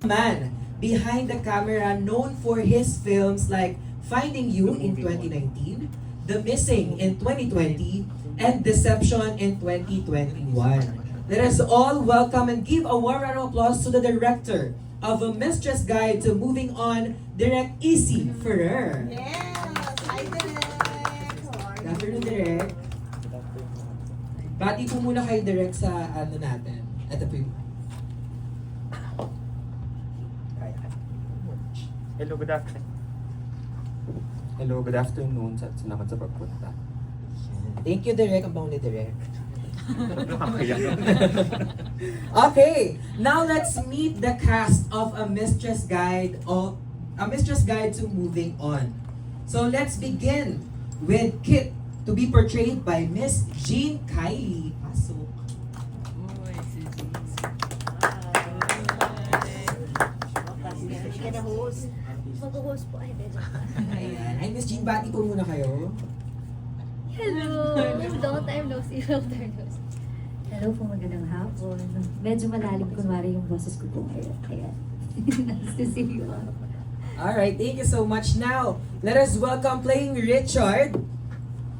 Man behind the camera known for his films like Finding You in 2019, The Missing in 2020, and Deception in 2021. Let us all welcome and give a warm round of applause to the director of A Mistress Guide to Moving On, Direk Isi Ferrer. Yes! Hi, Direk! Good afternoon, Direk. Bati po muna kayo, Direk, sa ano natin. Ito po yung... Hello, good afternoon. Hello, good afternoon. Salamat sa pagpunta. Thank you, Direk. Ang bango ni Direk. Okay, now let's meet the cast of A Mistress Guide to Moving On. So let's begin with Kit, to be portrayed by Miss Jean Kylie. Pasok. Mag-host po. Ayan. Ay, Miss Jean, bati po muna kayo. Hello! Long time no see, long time no see. Hello po, magandang hapon. Medyo malalim kunwari yung boses ko po ngayon. Ayan. Nice to see you all. Alright, thank you so much. Now, let us welcome playing Richard.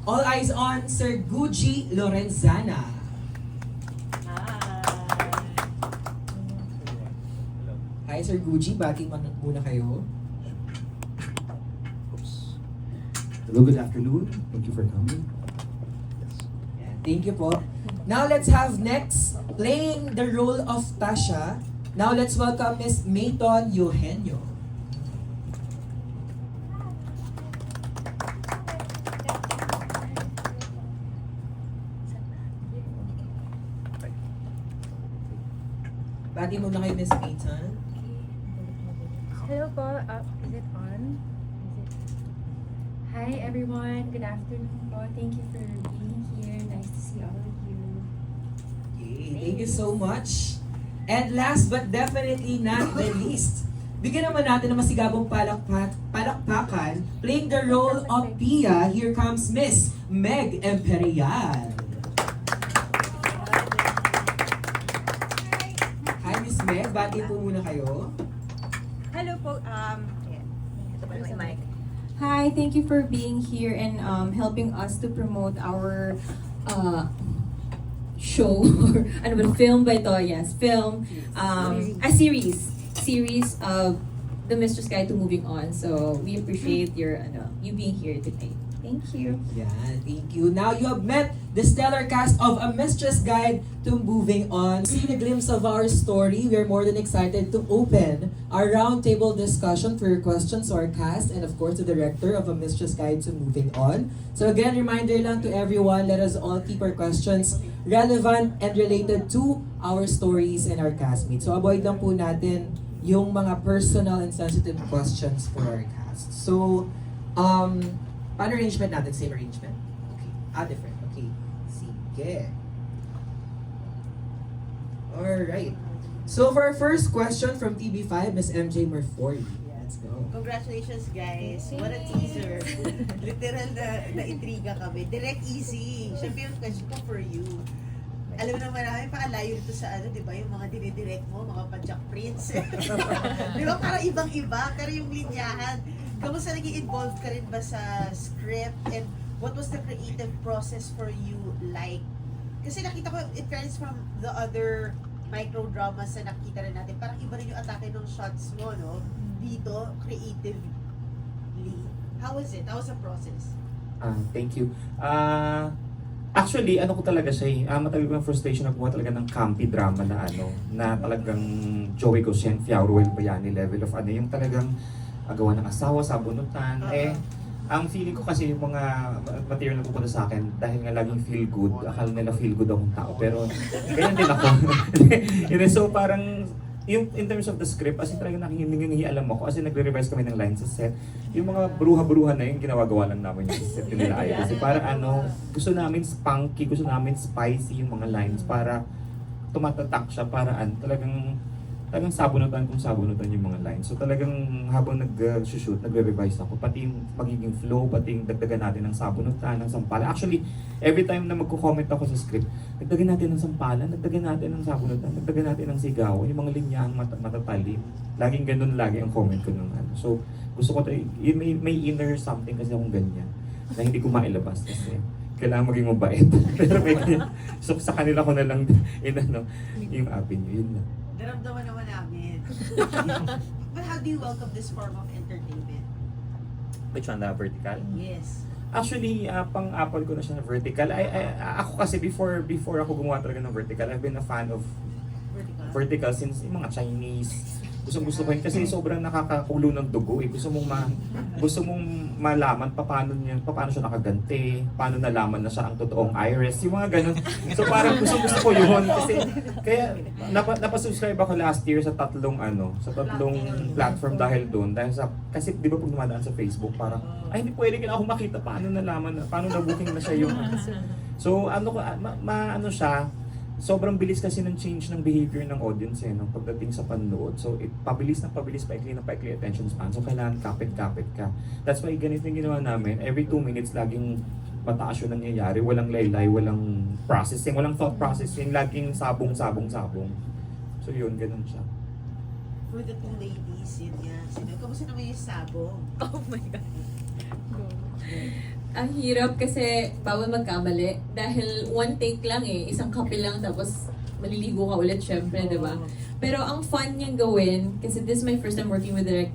All eyes on Sir Gucci Lorenzana. Hi, Sir Gucci. Bati muna kayo. Hello, good afternoon. Thank you for coming. Yan, thank you po. Now let's have next, playing the role of Tasha. Now let's welcome Miss Mayton Eugenio. Bati muna kayo, Miss Mayton. Hello po, is it on? Hi everyone, good afternoon po. Thank you for being here. Nice to see all of you. Okay, thank you so much. And last but definitely not the least, bigyan naman natin ng masigabong palakpakan, playing the role of Pia. Here comes Miss Meg Imperial. Hi, Miss Meg. Bati po muna kayo. Hello po, ito ba yung mic? Hi, thank you for being here and helping us to promote our show or ano ba, film ba ito? Yes, film. A series of The Mistress Guide to Moving On. So we appreciate your you being here today. Thank you. Yeah, thank you. Now you have met the stellar cast of A Mistress Guide to Moving On. Seeing a glimpse of our story, we are more than excited to open our roundtable discussion for your questions to our cast and of course the director of A Mistress Guide to Moving On. So again, reminder lang to everyone, let us all keep our questions relevant and related to our stories and our castmates. So avoid lang po natin yung mga personal and sensitive questions for our cast. So, paano arrangement natin? Same arrangement? Okay. Different. Okay. Sige. Alright. So for our first question from TV5, Ms. MJ Murfori. Let's go. Congratulations guys! What a teaser! Literal na intriga kami. Direct easy! Siyempre yung question ko for you. Alam naman namin, pakalayo dito sa ano, di ba? Yung mga dinidirect mo, mga padjak prints. Di ba? Parang ibang-iba, pero yung linyahan. Kamusta naging involved ka rin ba sa script? And what was the creative process for you like? Kasi nakita ko, in fairness from the other micro-dramas na nakita rin natin, parang iba rin yung atake ng shots mo, no? Dito, creatively. How was it? How was the process? Thank you. Actually, ano ko talaga siya matagal ko yung frustration na gumawa talaga ng campy drama na na talagang Joey Goshen, Fiauro Bayani level of yung talagang gawa ng asawa sa bunutan. Ang feeling ko kasi yung mga material na pupunta sa akin, dahil nga laging feel good, akala nila feel good akong tao, pero ganyan din ako. So parang, yung in terms of the script, as in talaga nangihingi-alam ako, as in nagre-revise kami ng lines sa set, yung mga bruha-bruha na yung ginagawa lang namin yung set nila ay. Kasi para gusto namin spunky, gusto namin spicy yung mga lines para tumatatak siya, para talagang talagang sabunutan kung sabunutan yung mga lines. So talagang habang nag-shoot, nagre-revise ako, pati yung magiging flow, pati yung dagdagan natin ng sabunutan, ng sampalan. Actually, every time na magko-comment ako sa script, dagdagan natin ng sampalan, dagdagan natin ng sabunutan, dagdagan natin ng sigawan, yung mga linyahang matatalim. Laging ganun lagi ang comment ko ng ano. So gusto ko may inner something kasi akong ganyan na hindi ko mailabas kasi kailangan maging mabait. Pero may so sa kanila ko na lang yung avenue, yun lang. Naramdaman naman namin. But how do you welcome this form of entertainment? Which one, the vertical? Yes. Actually, pang-apple ko na siya na vertical. Ako kasi before ako gumawa talaga ng vertical, I've been a fan of vertical since yung mga Chinese. Gusto ko yun kasi sobrang nakakakulo ng dugo eh. Gusto mong malaman paano siya nakaganti, paano nalaman na siya ang totoong iris, yung mga ganun. So parang gusto ko yun kasi kaya napasubscribe ako last year sa tatlong platform dahil doon kasi di ba pag dumadaan sa Facebook parang ay hindi pwede ako makita paano na-booking na siya yung so siya. Sobrang bilis kasi ng change ng behavior ng audience pagdating sa panonood. So, pabilis paikli attention span. So, kailangan kapit-kapit ka. That's why ganito yung ginawa namin. Every 2 minutes, laging mataas yung nangyayari. Walang laylay, walang processing, walang thought processing. Laging sabong. So, yun, ganun siya. For the two ladies, yun nga. Kamusta naman yung sabong? Oh my God. Go. Ang hirap kasi bawal magkamali dahil one take lang isang kape lang tapos maliligo ka ulit syempre, di ba? Pero ang fun niyang gawin, kasi this is my first time working with Direct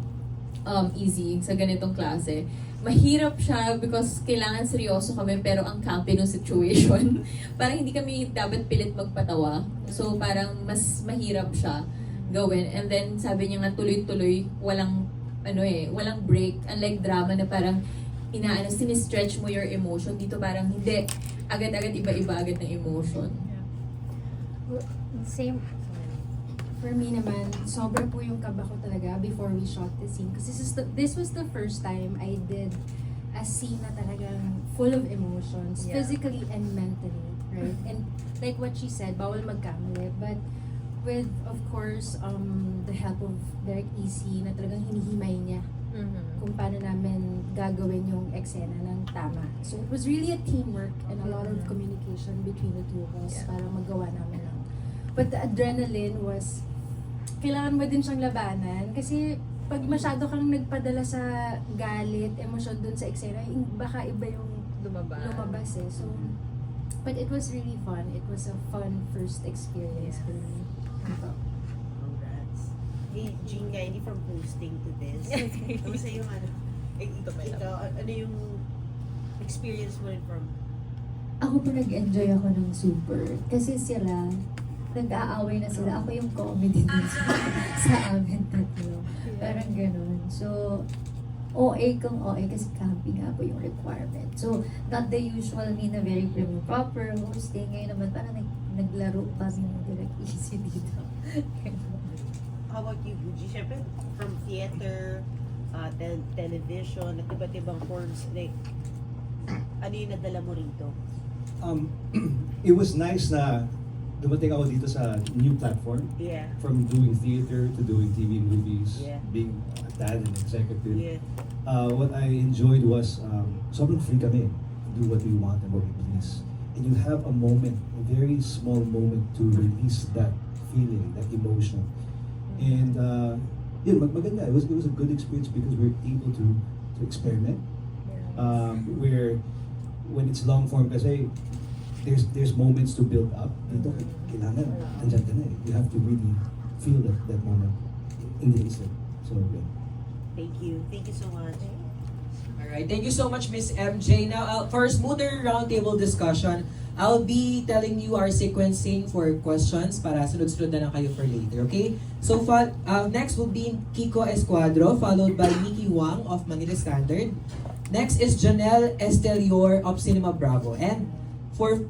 Easy sa ganitong klase. Mahirap siya because kailangan seryoso kami pero ang campy ng situation. Parang hindi kami dapat pilit magpatawa. So parang mas mahirap siya gawin. And then sabi niya nga tuloy-tuloy, walang break. Unlike drama na parang sinistretch mo your emotion. Dito parang hindi. Agad-agad iba-iba agad ng emotion. Same. For me naman, sobra po yung kaba ko talaga before we shot the scene. Kasi this was the first time I did a scene na talagang full of emotions, physically and mentally, right? And like what she said, bawal magkamali. But with, of course, the help of Direct Easy na talagang hinihimay niya kung paano namin gagawin yung eksena ng tama. So it was really a teamwork and a lot of communication between the two of us para magawa namin lang. But the adrenaline was, kailangan mo din siyang labanan kasi pag masyado kang nagpadala sa galit, emosyon dun sa eksena, baka iba yung lumabas eh. So, but it was really fun. It was a fun first experience for me. Congrats. Hey, Jean, hindi from posting to this. Kamusta yung ikaw, ano yung experience mo rin from? Ako po nag-enjoy ako ng super. Kasi sila, nag-aaway na sila. Ako yung comedy din sa amin tatlo. Parang ganun. So, OA kung OA kasi camping nga po yung requirement. So, not the usual me na very prim proper hosting. Ngayon naman parang naglaro kami ng Direct Easy dito. How about you, Guji? Siyempre, from theater, television, at iba't ibang forms, like, ano yung nadala mo rito? It was nice na dumating ako dito sa new platform. Yeah. From doing theater to doing TV movies, Yeah. being a dad and executive. Yeah. What I enjoyed was sobrang free kami to do what we want and what we please. And you have a moment, a very small moment to release that feeling, that emotion. And maganda. It was a good experience because we're able to experiment. Where when it's long form kasi there's moments to build up. Dito kailangan andyan ka na eh. You have to really feel that moment in the instant. So yeah. Thank you so much. Alright, thank you so much, Miss MJ. Now, for a smoother roundtable discussion, I'll be telling you our sequencing for questions para sunod-sunod na lang kayo for later, okay? So, next will be Kiko Escuadro, followed by Nikki Wang of Manila Standard. Next is Janelle Estelior of Cinema Bravo. And for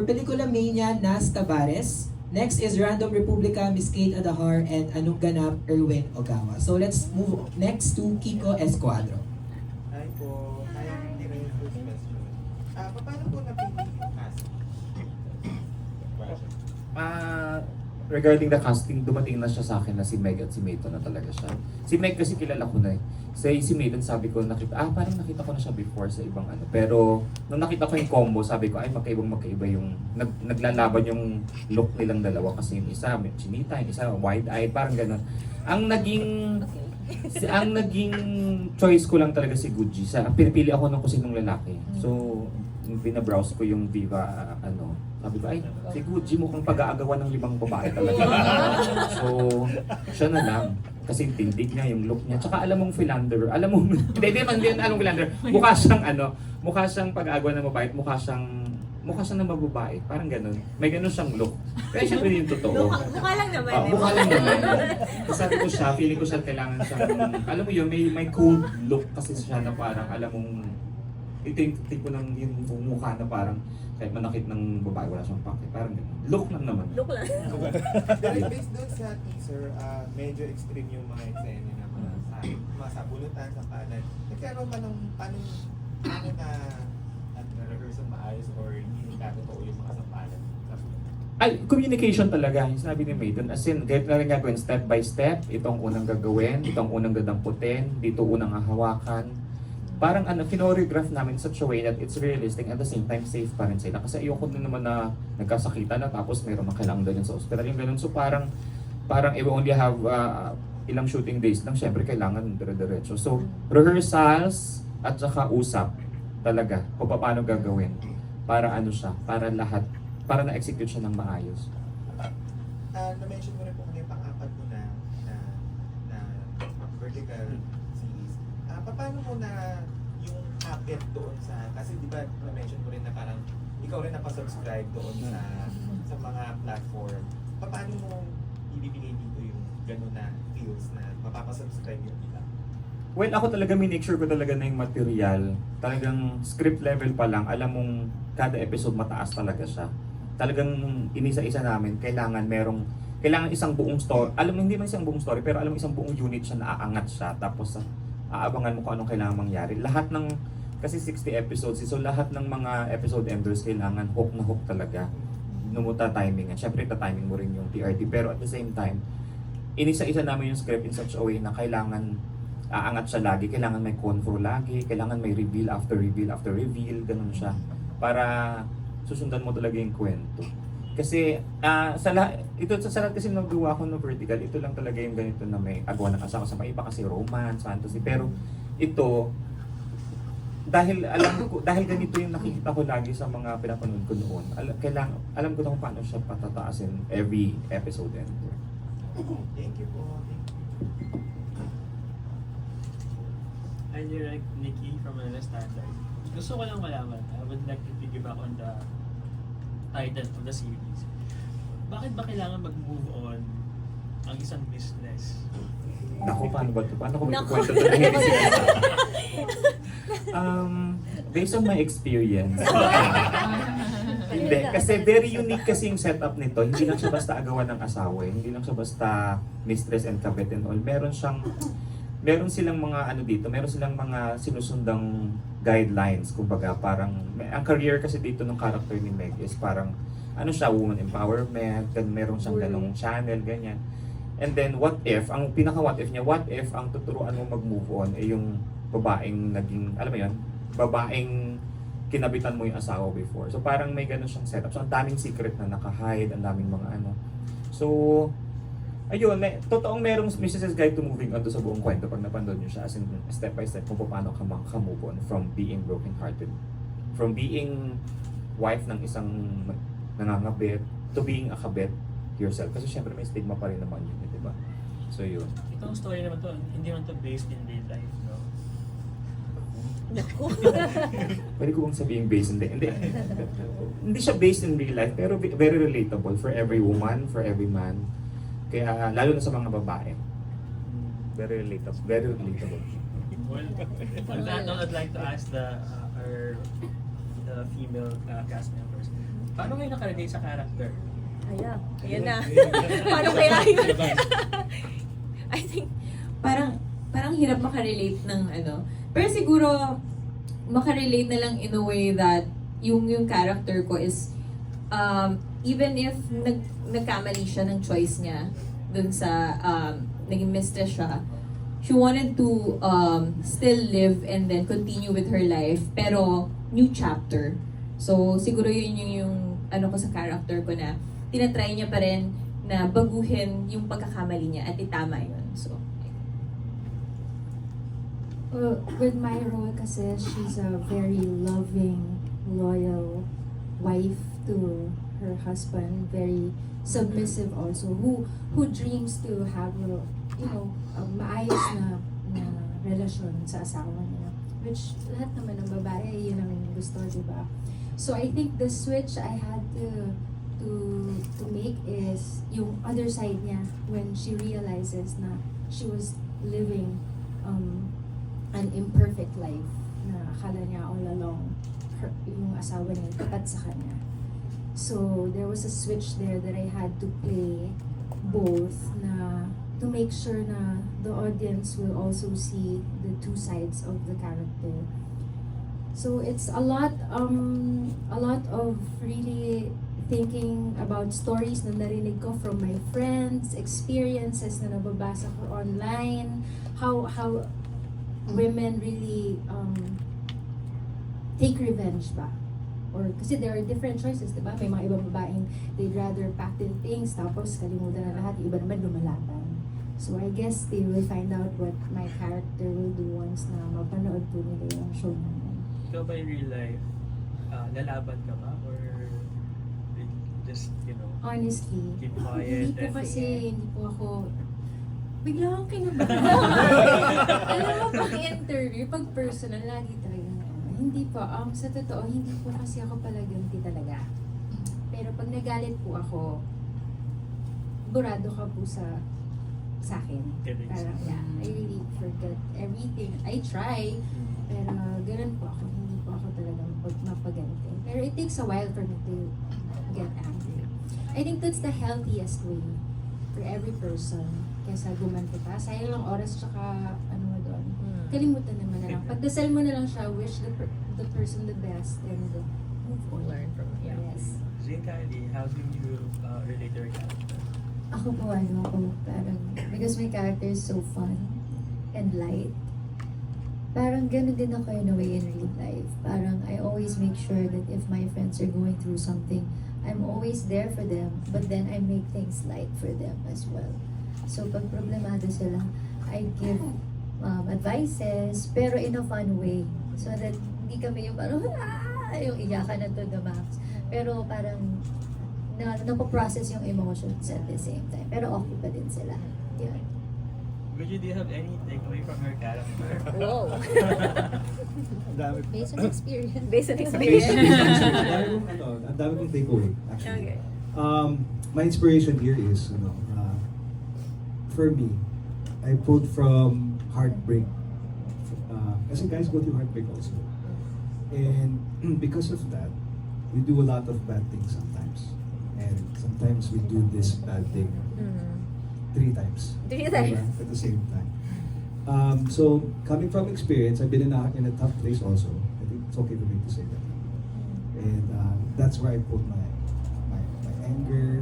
Pelikula Mania, Nas Tavares. Next is Random Republica, Miss Kate Adahar, and Anong Ganap, Erwin Ogawa. So, let's move next to Kiko Escuadro. Hi po. Hi, hindi rin yung first question. Paano po napili yung cast? regarding the casting, dumating na siya sa akin na si Meg at si Mayton na talaga siya. Si Meg kasi kilala ko na eh. Si Mayton sabi ko, parang nakita ko na siya before sa ibang ano. Pero nung nakita ko yung combo, sabi ko, ay magkaiba yung, naglalaban yung look nilang dalawa. Kasi yung isa, may chinita, yung isa, wide-eyed, parang gano'n. Ang naging choice ko lang talaga si Gucci. Pinipili ako ng kung sinong lalaki. So, binabrowse ko yung Viva, sabi ko, ay, si Gucci mukhang pag-aagawan ng 5 babae talaga. So, siya na lang. Kasi yung tindig niya, yung look niya. Tsaka alam mong philanderer. Alam mo, hindi alam mong philanderer. Mukha siyang pag-aagawan ng babae. Mukha siyang na mababae. Parang ganun. May ganun siyang look. Pero syempre yung totoo. Mukha lang naman. Mukha lang naman. Sabi ko siya, feeling ko siya kailangan siyang, alam mo yun, may cool look kasi siya na parang, alam mong, ito yung tipo ng yung mukha na parang, kahit manakit ng babae, wala siyang pake. Parang ganun. Look lang naman. Look lang. Dahil based doon sa teaser, medyo extreme yung mga eksena na mga sabunutan, sa kanan. Nagkaroon man ng paano na rehearsal maayos or hindi totoo yung mga sampalan? Ay, communication talaga. Yung sabi ni Mayton, as in, kahit na rin gagawin step by step, itong unang gagawin, itong unang dadamputin, dito unang hahawakan. Parang kinoreograph namin in such a way that it's realistic at the same time safe pa rin sila. Kasi ayoko na naman na nagkasakitan na tapos mayroon mang kailangan dalhin sa ospital. Yung ganun. So parang if we only have ilang shooting days lang, syempre kailangan dire-diretso. So rehearsals at saka usap talaga kung paano gagawin para para lahat, para na-execute siya ng maayos. Na-mention mo rin po kanina pang-apat mo na vertical series. Paano mo na yung habit doon sa, kasi di ba na-mention mo rin na parang ikaw rin napasubscribe doon sa mga platform. Paano mo ibibigay dito yung gano'n na feels na mapapasubscribe yung iba? Well, ako talaga make sure ko talaga na yung material, talagang script level pa lang, alam mong kada episode mataas talaga siya. Talagang inisa-isa namin, kailangan isang buong story. Alam mo, hindi man isang buong story, pero alam mo isang buong unit siya na aangat siya. Tapos aabangan mo kung anong kailangan mangyari. Lahat ng, kasi 60 episodes, so lahat ng mga episode enders kailangan hook na hook talaga. Numuta timing. Siyempre, timing mo rin yung TRT. Pero at the same time, inisa-isa namin yung script in such a way na kailangan aangat siya lagi, kailangan may contour lagi, kailangan may reveal after reveal, ganun siya. Para susundan mo talaga yung kwento. Kasi sa lahat kasi nagawa ko ng vertical, ito lang talaga yung ganito na may agawan ng asawa sa iba kasi romance, fantasy. Pero ito, dahil ganito yung nakikita ko lagi sa mga pinapanood ko noon, alam ko na kung paano siya patataasin every episode ender. Thank you po. Hi, Direct Nikki from Manila Standard. Gusto ko lang malaman, I would like to piggyback on the title of the series. Bakit ba kailangan mag-move on ang isang business? Naku, paano ba ito? Paano ko may kwento ito na hindi sinasabi? Based on my experience. Hindi, kasi very unique kasi yung setup nito. Hindi lang siya basta agawan ng asawa, hindi lang siya basta mistress and kabit and all. Meron silang mga meron silang mga sinusundang guidelines, kumbaga parang ang career kasi dito ng character ni Meg is parang woman empowerment, then meron siyang ganong channel, ganyan. And then what if ang tuturuan mo mag-move on ay yung babaeng naging, alam mo yun, babaeng kinabitan mo yung asawa before. So parang may ganon siyang setup. So ang daming secret na naka-hide, ang daming mga So ayun, totoong merong Mrs. Guide to Moving On to sa buong kwento pag napanood nyo siya as in step by step kung paano ka move on from being broken hearted, from being wife ng isang nangangabit to being a kabit yourself, kasi syempre may stigma pa rin naman yun, di ba? So yun. Itong story naman to, hindi naman to based in real life, no? Pwede ko bang sabihin based in hindi siya based in real life, pero very relatable for every woman, for every man. Kaya lalo na sa mga babae. Very relatable. Well, on that note, I'd like to ask the female cast members, paano kayo nakarelate sa character? Ayan na. Paano kaya yun? I think, parang hirap makarelate ng pero siguro, makarelate na lang in a way that yung character ko is, even if nagkamali siya ng choice niya dun sa naging mistress siya, she wanted to still live and then continue with her life, pero new chapter. So siguro yun yung ano ko sa character ko, na tinatry niya pa rin na baguhin yung pagkakamali niya at itama yun. So With my role kasi, she's a very loving, loyal wife to her husband, very submissive also, who dreams to have a maayos na relasyon sa asawa niya. Which lahat naman ng babae, yun ang gusto, di ba? So I think the switch I had to make is yung other side niya, when she realizes na she was living an imperfect life, na akala niya all along yung asawa niya tapat sa kanya. So there was a switch there that I had to play both, na to make sure na the audience will also see the two sides of the character. So it's a lot of really thinking about stories na narinig ko from my friends, experiences na nababasa ko online, how women really take revenge ba? Or kasi there are different choices, diba? May mga ibang babaeng they'd rather pack their things tapos kalimutan na lahat, yung iba naman lumalaban. So I guess they will find out what my character will do once na mapanood po nila yung show namin. Ikaw ba in real life, lalaban ka ba? Or just, Honestly, keep quiet? hindi po kasi, hindi po ako, bigla akong kinabahan. Alam mo, pag interview, pag personal, lagi talaga hindi po. Sa totoo, hindi po kasi ako palaganti talaga. Pero pag nagalit po ako, burado ka po sa akin. Parang, yeah, I really forget everything. I try, pero ganun po ako. Hindi po ako talaga mapaganti. Pero it takes a while for me to get angry. I think that's the healthiest way for every person. Kesa gumanti pa. Sayang lang oras tsaka ano mo doon. Kalimutan naman na lang. Pagdasal mo na lang siya, wish the person the best and move on. learn from it. Yes. Zane Kylie, how do you relate to your character? Ako po, parang, because my character is so fun and light, parang ganun din ako in a way in real life. Parang I always make sure that if my friends are going through something, I'm always there for them, but then I make things light for them as well. So pag problemado sila, I give advices, pero in a fun way. So that hindi kami yung parang, yung iyakan na to the max. Pero parang, napoprocess yung emotions at the same time. Pero okay pa din sila. Yun. Would you do you have any takeaway from her character? Whoa. Ang dami. Based on experience. Based on Ang experience. dami kong takeaway, actually. Okay. My inspiration here is, for me, I pulled from heartbreak. Kasi guys go through heartbreak also. And because of that, we do a lot of bad things sometimes. And sometimes we do this bad thing 3 times. 3 times. Diba? At the same time. So, coming from experience, I've been in a tough place also. I think it's okay for me to say that. And that's where I put my anger,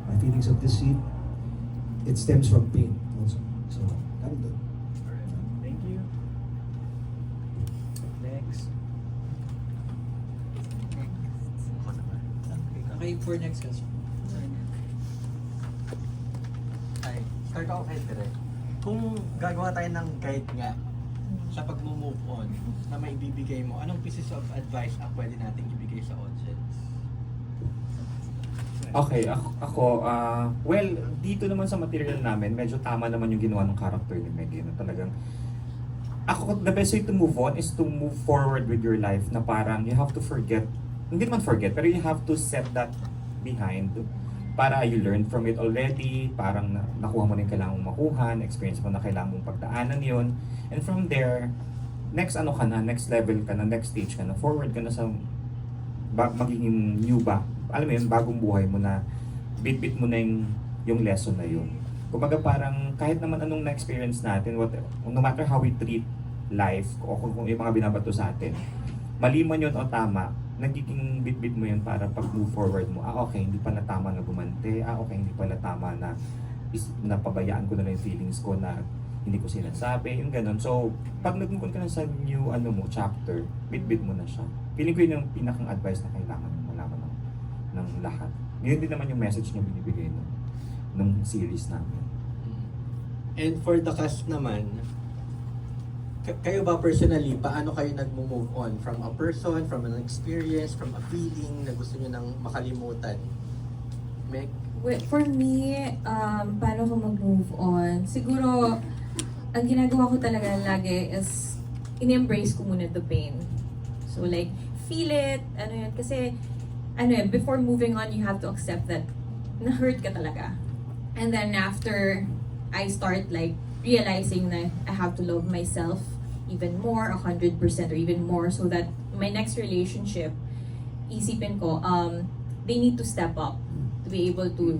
my feelings of deceit. It stems from pain also. So, ganun doon. Alright, thank you. Next. Okay, for next question. Ay, start ako kay Direk. Kung gagawa tayo ng guide nga sa pag-move on na may ibibigay mo, anong pieces of advice ang pwede nating ibigay sa audience? Okay, ako, well, dito naman sa material namin, medyo tama naman yung ginawa ng character ni Meggy, na talagang, the best way to move on is to move forward with your life, na parang you have to forget, hindi naman forget, pero you have to set that behind, para you learn from it already, parang nakuha mo na yung kailangan mong makuha, experience mo na kailangan mong pagdaanan yun, and from there, next level ka na, next stage ka na, forward ka na sa magiging new ba, alam mo yun, bagong buhay mo na bit-bit mo na yung lesson na yun. Kumbaga parang kahit naman anong na-experience natin, no matter how we treat life, o kung yung mga binabato sa atin, mali man yun o tama, nagiging bit-bit mo yun para pag move forward mo, okay, hindi pala tama na gumante, okay, hindi pala tama na napabayaan ko na lang yung feelings ko na hindi ko sinasabi, yung ganun. So, pag nag-move on ka na sa new chapter, bit-bit mo na siya. Feeling ko yun yung pinakang advice na kailangan malaman ng lahat. Yun din naman yung message na binibigay ng series namin. And for the cast naman, kayo ba personally, paano kayo nag-move on from a person, from an experience, from a feeling na gusto nyo nang makalimutan? Meg? For me, paano ko mag-move on? Siguro, ang ginagawa ko talaga lagi is in-embrace ko muna the pain. So like, feel it, kasi before moving on, you have to accept that na-hurt ka talaga. And then after, I start like realizing na I have to love myself even more, 100% or even more, so that my next relationship, isipin ko, they need to step up to be able to,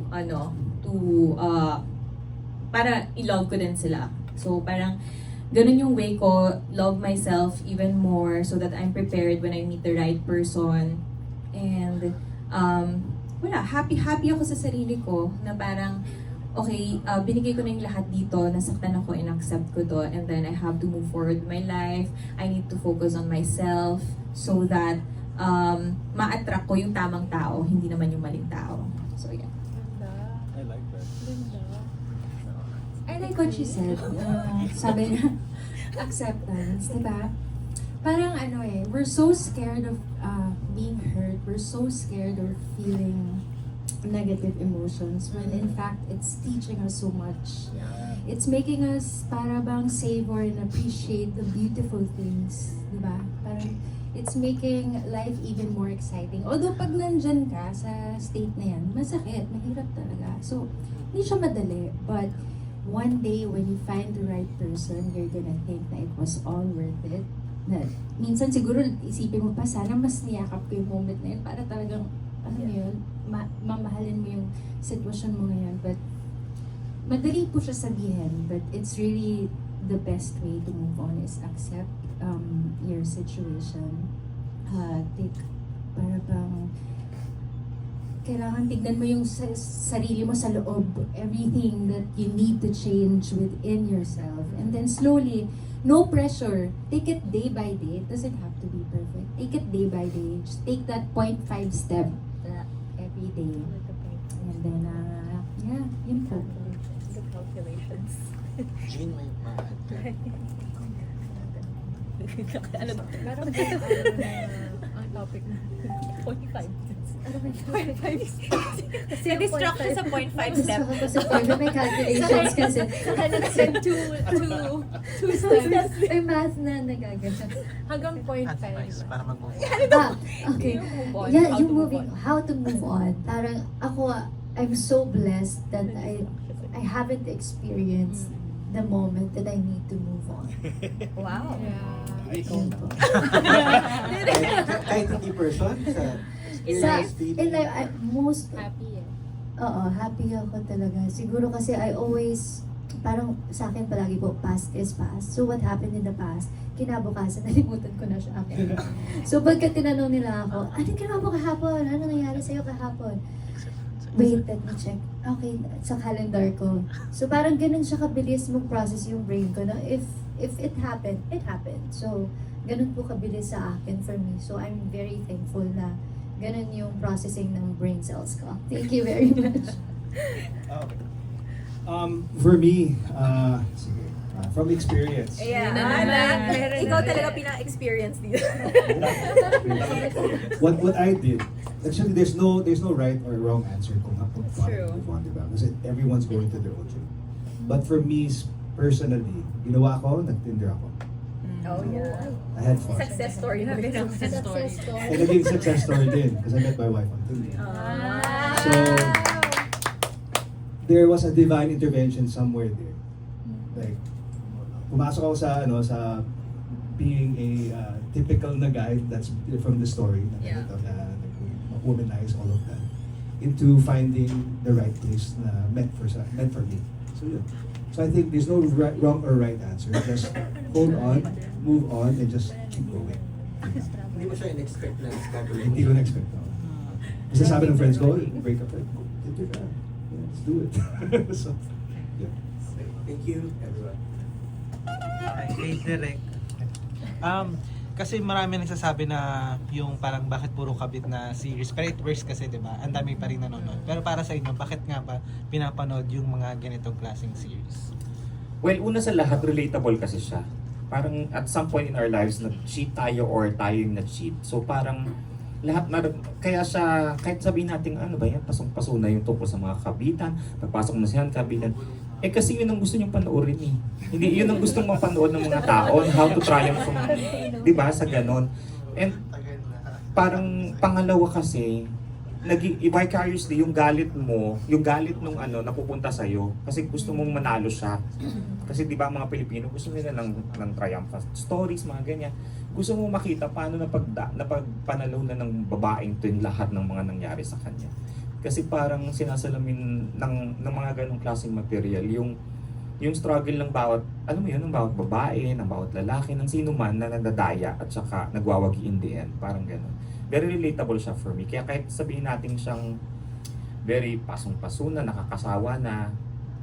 para i-love ko din sila. So parang, ganun yung way ko, love myself even more so that I'm prepared when I meet the right person. And, happy ako sa sarili ko na parang, okay, binigay ko na yung lahat dito, nasaktan ako, in-accept ko to, and then I have to move forward with my life. I need to focus on myself so that ma-attract ko yung tamang tao, hindi naman yung maling tao. So, yeah. I like that. I like what she said. Sabi niya, acceptance, diba? Parang we're so scared of being hurt. We're so scared of feeling negative emotions when in fact it's teaching us so much. It's making us para bang savor and appreciate the beautiful things, diba? Parang it's making life even more exciting. Although pag nandyan ka sa state na yan, masakit, mahirap talaga. So, hindi siya madali, but one day when you find the right person, you're gonna think na it was all worth it. Na, minsan siguro isipin mo pa, sana mas niyakap ko yung moment na yun para talagang, mamahalin mo yung sitwasyon mo ngayon. But, madali po siya sabihin, but it's really the best way to move on is accept your situation. Para bang, kailangan tignan mo yung sarili mo sa loob, everything that you need to change within yourself. And then slowly, no pressure. Take it day by day. It doesn't have to be perfect. Take it day by day. Just take that 0.5 step every day. And then, yun po. The calculations. Jean, may ma-add. Ano ba? Meron ang topic na 0.5. Kasi distract siya sa 0.5 step. Kasi pag may calculations kasi. Saka nag-send two steps. May math na nagagana. Hanggang 0.5. Advice para mag-move on. Okay. Yung move on, Yeah, how yung to move moving, on. how to move on. Parang ako, I'm so blessed that I haven't experienced the moment that I need to move on. Wow. Yun po. Kahit hindi person, sa experience, feeling. Most, Happy happy ako talaga. Siguro kasi I always, parang sa akin palagi po, past is past. So what happened in the past, kinabukasan, nalimutan ko na siya. So pagka tinanong nila ako, ano ginawa mo kahapon? Ano nangyari sa'yo kahapon? Wait, let me check. Okay, sa calendar ko. So parang ganun siya kabilis mag-process yung brain ko na if it happened, it happened. So ganun po kabilis sa akin for me. So I'm very thankful na ganun yung processing ng brain cells ko. Thank you very much. Okay. For me, from experience. Yeah. Ikaw talaga pina-experience dito. What I did, actually there's no right or wrong answer kung True. move on, diba? Kasi everyone's going to their own journey. But for me personally, ginawa ko, nag-Tinder ako. Oh, yeah. I had fun. Success story. Success story. And naging success story din because I met my wife on Tinder. So, there was a divine intervention somewhere there. Like, pumasok ako sa being a typical na guy that's from the story na womanize all of that into finding the right place na meant for me. So yun. So I think there's no wrong or right answer. Just hold on, move on, and just keep going. Hindi mo siya in-expect na schedule. Hindi ko na-expect. No? Kasi sabi ng friends ko, break up, get your dad. Yeah, let's do it. So, yeah. Thank you, everyone. Kay Direk. Kasi marami nagsasabi na yung parang bakit puro kabit na series. Pero it works kasi, di ba? Ang dami pa rin nanonood. Pero para sa inyo, bakit nga ba pinapanood yung mga ganitong klaseng series? Well, una sa lahat, relatable kasi siya. Parang at some point in our lives, na-cheat tayo or tayo yung na-cheat. So parang lahat na, kaya siya, kahit sabihin natin, ano ba yan, pasong-paso na yung tungkol sa mga kabitan, pagpasok mo siya ng kabitan. Eh kasi yun ang gusto niyong panoorin eh. Hindi, yun ang gustong mapanood ng mga tao, on how to triumph from, di ba, sa ganon. And parang pangalawa kasi, vicariously yung galit mo, yung galit nung ano, napupunta sa'yo, kasi gusto mong manalo siya. Kasi di ba mga Pilipino, gusto nila ng triumphant stories, mga ganyan. Gusto mo makita paano napagpanalo na ng babaeng to yung lahat ng mga nangyari sa kanya. Kasi parang sinasalamin ng mga ganong klaseng material, yung struggle ng bawat, alam mo yun, ng bawat babae, ng bawat lalaki, ng sino man na nadadaya at saka nagwawagi in the end, parang ganon. Very relatable siya for me. Kaya kahit sabihin natin siyang very pasong-paso na, nakakasawa na,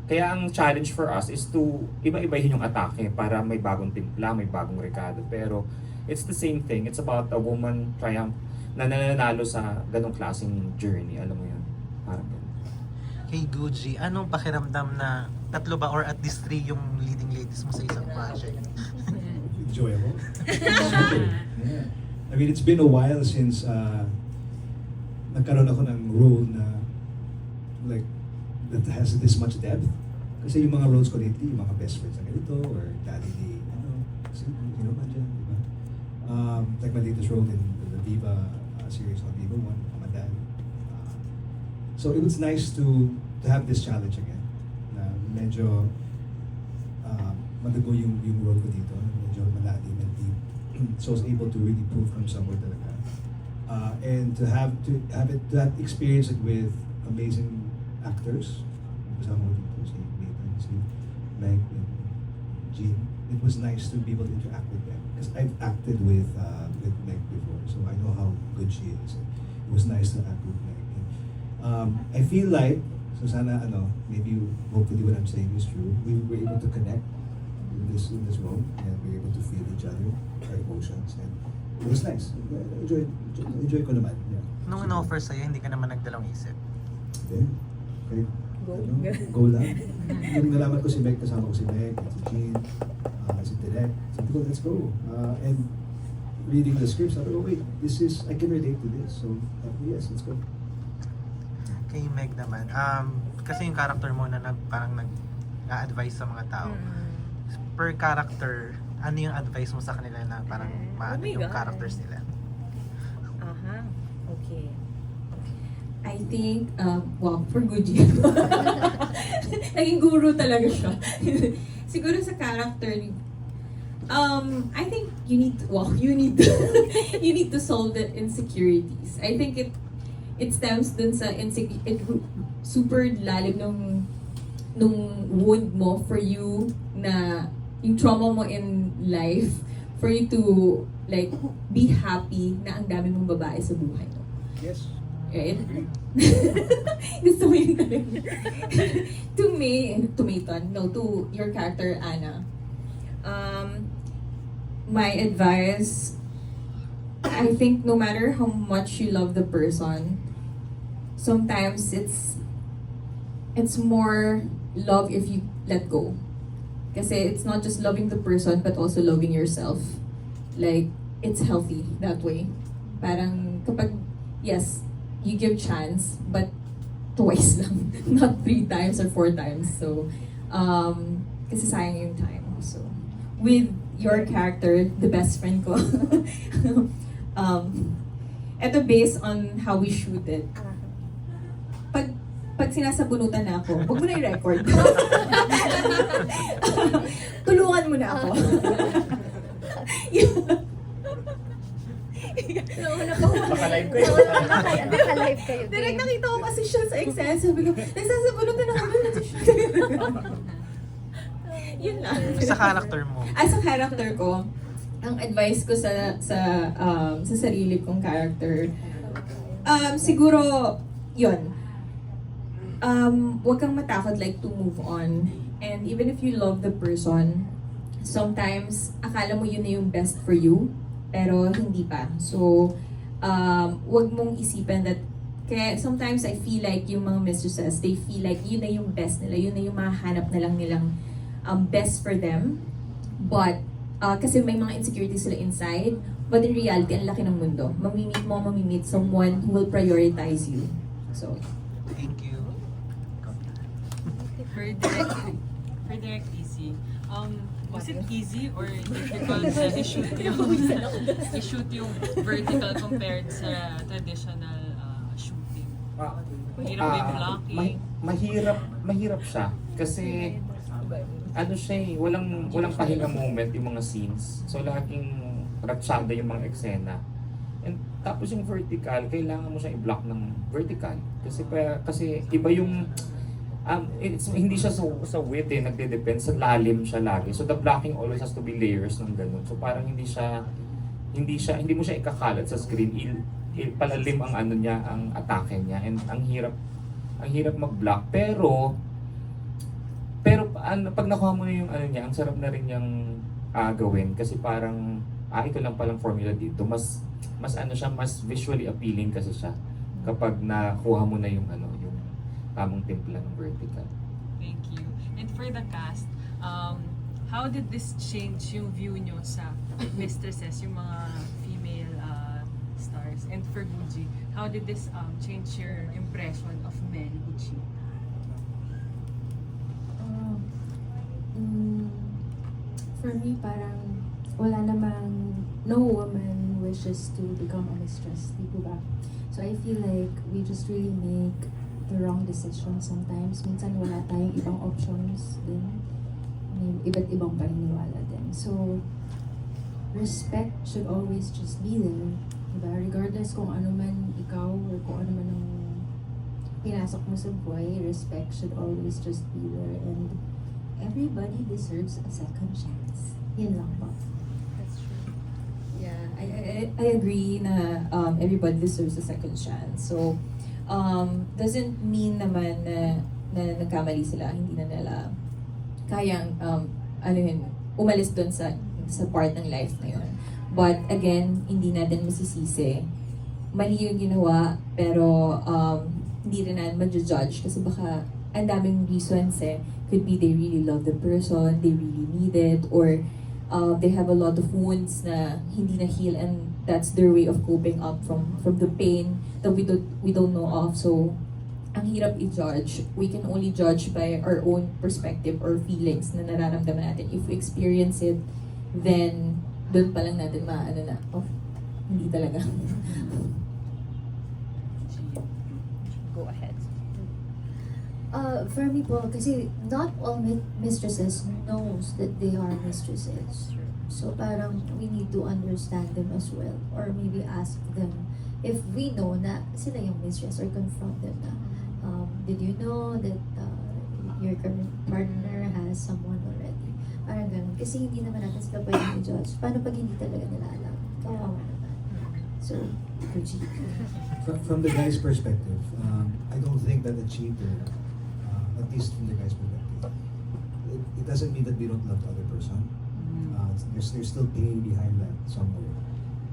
kaya ang challenge for us is to iba-ibahin yung atake para may bagong timpla, may bagong rekado. Pero it's the same thing. It's about a woman triumph na nananalo sa ganong klaseng journey. Alam mo yun? Parang ganun. Kay Gucci, anong pakiramdam na 3 ba or at least 3 yung leading ladies mo sa isang project? Enjoyable. Yeah. I mean, it's been a while since nagkaroon ako ng role na like that has this much depth. Kasi yung mga roles ko lately, yung mga best friends na ganito, or daddy ni, man dyan, di ba? Like my latest role in the Viva series on Viva 1, my dad. So it was nice to have this challenge again. Na medyo madugo yung role ko dito, medyo malalim and deep. So I was able to really prove from somewhere talaga. And to have experience it with amazing actors. Kasama ko dito si Nathan, si Meg, and Jean. It was nice to be able to interact with them. Because I've acted with Meg before, so I know how good she is. It was nice to act with Meg. And, I feel like, so sana maybe hopefully what I'm saying is true. We were able to connect in this role, and we were able to feel each other, our emotions, and it was nice. Enjoy ko naman. Yeah. Nung in-offer sa'yo, hindi ka naman nagdalawang isip? Okay. Go lang. Nung nalaman ko si Meg, kasama ko si Meg, si Jean, si Direk, sabi ko, let's go. And reading the script, sabi ko, wait, I can relate to this. So, yes, let's go. Kay Meg naman, kasi yung character mo na parang nag-a-advise sa mga tao. Per character, ano yung advice mo sa kanila na parang maano yung characters nila? Okay. I think, for Gucci. Naging guru talaga siya. Siguro sa character, I think you need to solve the insecurities. I think it stems dun sa super lalim nung wound mo for you na yung trauma mo in life for you to like be happy na ang dami mong babae sa buhay mo. Yes. Right? Gusto mo yun talaga. To your character, Anna. My advice, I think no matter how much you love the person, sometimes it's more love if you let go. Kasi it's not just loving the person, but also loving yourself. Like, it's healthy that way. Parang kapag, yes, you give chance, but twice lang, not 3 times or 4 times. So, kasi sayang yung time. So, with your character, the best friend ko, eto based on how we shoot it. Pag sinasabunutan na ako, huwag mo na i-record. Tulungan mo na ako. Baka-live kayo. Naka-live kayo. Direct nakita ko kasi siya sa Excel. Sabi ko, nagsasabunutan ako. Yun lang. Sa character mo? Sa character ko, ang advice ko sa sarili kong character, siguro, yun, huwag kang matakot like to move on. And even if you love the person, sometimes akala mo yun na yung best for you, pero hindi pa. So, huwag mong isipin that, kaya sometimes I feel like yung mga mistresses, they feel like yun na yung best nila, yun na yung mahanap na lang nilang best for them. But, kasi may mga insecurities sila inside, but in reality, ang laki ng mundo. Mamimit someone who will prioritize you. So, Thank you. For direct easy, was it easy or difficult na i-shoot yung vertical compared sa traditional shooting? Mahirap ba yung blocking? Mahirap siya kasi ano siya eh, walang pahinga moment yung mga scenes. So laging ratsyada yung mga eksena. And tapos yung vertical, kailangan mo siyang i-block ng vertical. Kasi iba yung hindi siya sa width eh, nagde-depend sa lalim siya lagi. So the blocking always has to be layers ng ganun. So parang hindi mo siya ikakalat sa screen. Palalim ang ano niya, ang atake niya, and ang hirap mag-block. Pero pag nakuha mo na yung ano niya, ang sarap na rin niyang gawin kasi parang ito lang palang formula dito. Mas ano siya, mas visually appealing kasi siya kapag nakuha mo na yung ano, yung tamang timpla ng vertical. Thank you. And for the cast, how did this change yung view nyo sa mistresses, yung mga female stars? And for Gucci, how did this change your impression of men who cheat? For me, parang wala namang, no woman wishes to become a mistress, di ba? So I feel like we just really make the wrong decision sometimes. Minsan wala tayong ibang options din. May iba't ibang paniniwala din. So, respect should always just be there. Diba? Regardless kung ano man ikaw or kung ano man ang pinasok mo sa buhay, respect should always just be there. And everybody deserves a second chance. Yan lang po. that's true. Yeah, I agree na everybody deserves a second chance. So, doesn't mean naman na nagkamali sila, hindi na nila kayang umalis doon sa part ng life na yun. But again, hindi natin masisisi. Mali yung ginawa, pero hindi rin natin ma-judge kasi baka ang daming reasons eh. Could be they really love the person, they really need it, or they have a lot of wounds na hindi na heal, and that's their way of coping up from the pain that we don't know of. So, ang hirap i-judge. We can only judge by our own perspective or feelings na nararamdaman natin. If we experience it, then doon pa lang natin hindi talaga. Go ahead. For me po, kasi not all mistresses knows that they are mistresses. So parang we need to understand them as well. Or maybe ask them if we know na sila yung mistress, or confront them na, did you know that your current partner has someone already? Parang ganun. Kasi hindi naman natin sila pwedeng i-judge. Paano pag hindi talaga nila alam? Kawawa naman. So, Gucci. From the guy's perspective, I don't think that a cheater, at least from the guy's perspective, it doesn't mean that we don't love the other person. There's still pain behind that somewhere.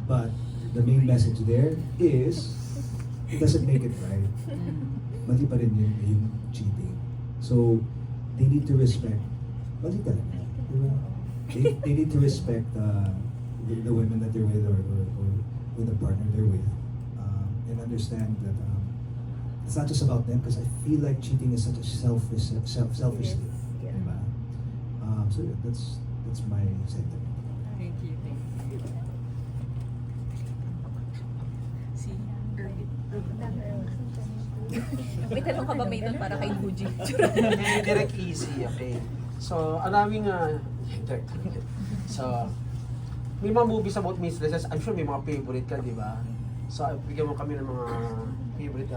But the main message there is, it doesn't make it right. Mali pa rin yung cheating. So, they need to respect, mali talaga. Diba? They need to respect the women that they're with, or with the partner they're with, and understand that it's not just about them, because I feel like cheating is such a selfish thing. Yeah. Diba? So yeah, that's my sentiment. Thank you. Si Irvin. May tanong ka ba, Mayton, para kay Gucci? Direct easy, okay. So, araming so, may mga movies about mistresses. I'm sure may mga favorite ka, di ba? So, bigyan mo kami ng mga favorite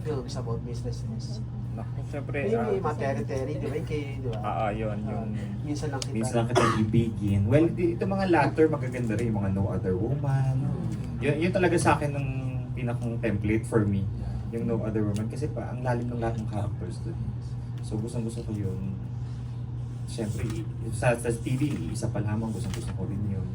films about businesses? Naku, syempre, May mga territory, di ba? Di ba? yun, yung Minsan lang minsan lang kita ibigin. Well, ito mga latter magaganda rin, yung mga No Other Woman. Yun talaga sa akin ng pinakang template for me, yung No Other Woman. Kasi pa, ang lalim ng lahat ng characters dun. So, gustong-gusto ko yun. Siyempre, sa TV, isa pa lamang, gustong-gusto ko rin yun.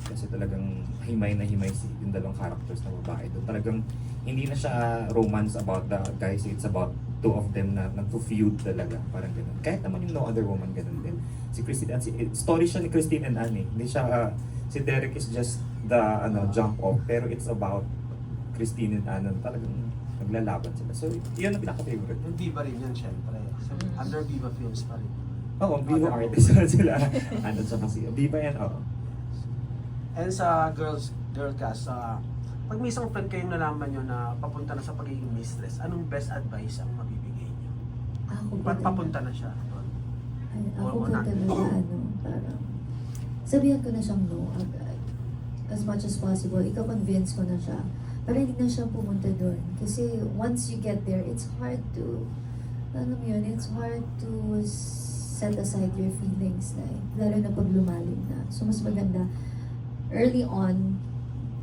Kasi talagang himay na himay yung dalawang characters na babae doon. Talagang hindi na siya romance about the guys, it's about two of them na nag-feud talaga, parang ganun. Kahit naman yung No Other Woman, ganun din. Si Christine and story siya ni Christine and Annie. Hindi siya, si Derek is just the jump off, pero it's about Christine and Annie. Talagang naglalaban sila. So, yun ang pinaka-favorite. Yung Viva rin yan, syempre. So, under Viva Films pa rin. Oo, Viva artist sila. Ano siya kasi. Viva yan, oo. And sa girl cast, pag may isang friend kayong nalaman nyo na papunta na sa pagiging mistress, anong best advice ang mabibigay nyo? Ako Kung papunta na siya. Ako ka talaga, parang sabihan ko na siyang no agad. As much as possible, ika-convince ko na siya. Para hindi na siya pumunta doon. Kasi once you get there, it's hard to, alam mo yun, it's hard to set aside your feelings na lalo na pag lumalim na. So mas maganda, early on,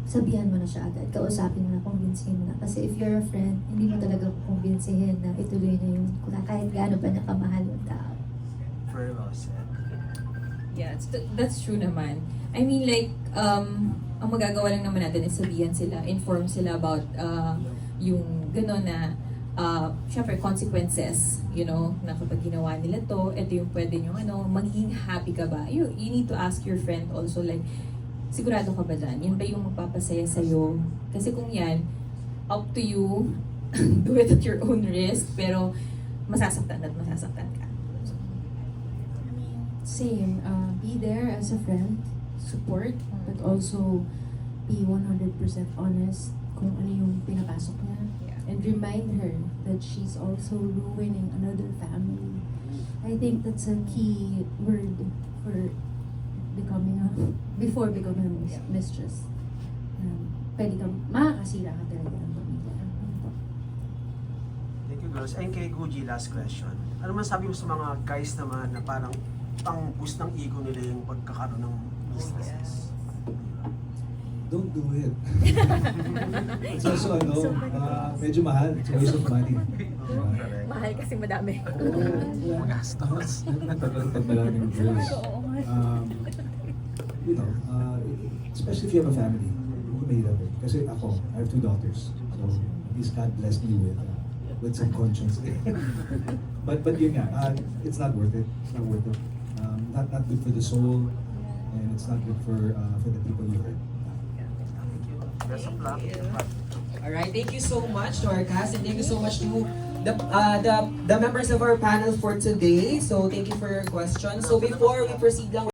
sabihan mo na siya agad, kausapin mo na, kumbinsihin mo na. Kasi if you're a friend, hindi mo talaga kumbinsihin na ituloy na yung kahit gaano pa niya kamahal yung tao. Very well said. Yeah, that's true naman. I mean like, ang magagawa lang naman natin is sabihan sila, inform sila about yung gano'n na syempre consequences, you know, na kapag ginawa nila to, ito yung pwede nyo, magiging happy ka ba? You need to ask your friend also like, sigurado ka ba dyan? Yan ba yung magpapasaya sa'yo? Kasi kung yan, up to you, do it at your own risk, pero masasaktan at masasaktan ka. Same, be there as a friend, support, but also be 100% honest kung ano yung pinapasok niya. Yeah. And remind her that she's also ruining another family. I think that's a key word for before becoming a mistress. Pwede kang makakasira ka talaga ng pamilya. Thank you, girls. And kay Guji, last question. Ano man sabi mo sa mga guys naman na parang pang-boost ng ego nila yung pagkakaroon ng businesses? Don't do it. It's also, medyo mahal. It's a waste of money. Mahal kasi madami. Magastos. Pag maraming girls. Especially if you have a family, mahirap eh. Kasi ako, I have 2 daughters. So, at least God bless me with some conscience. but yun nga, it's not worth it. It's not worth it. Not good for the soul, and it's not good for the people you hurt. Best of luck. Alright, thank you so much to our cast and thank you so much to the members of our panel for today. So thank you for your questions. So before we proceed lang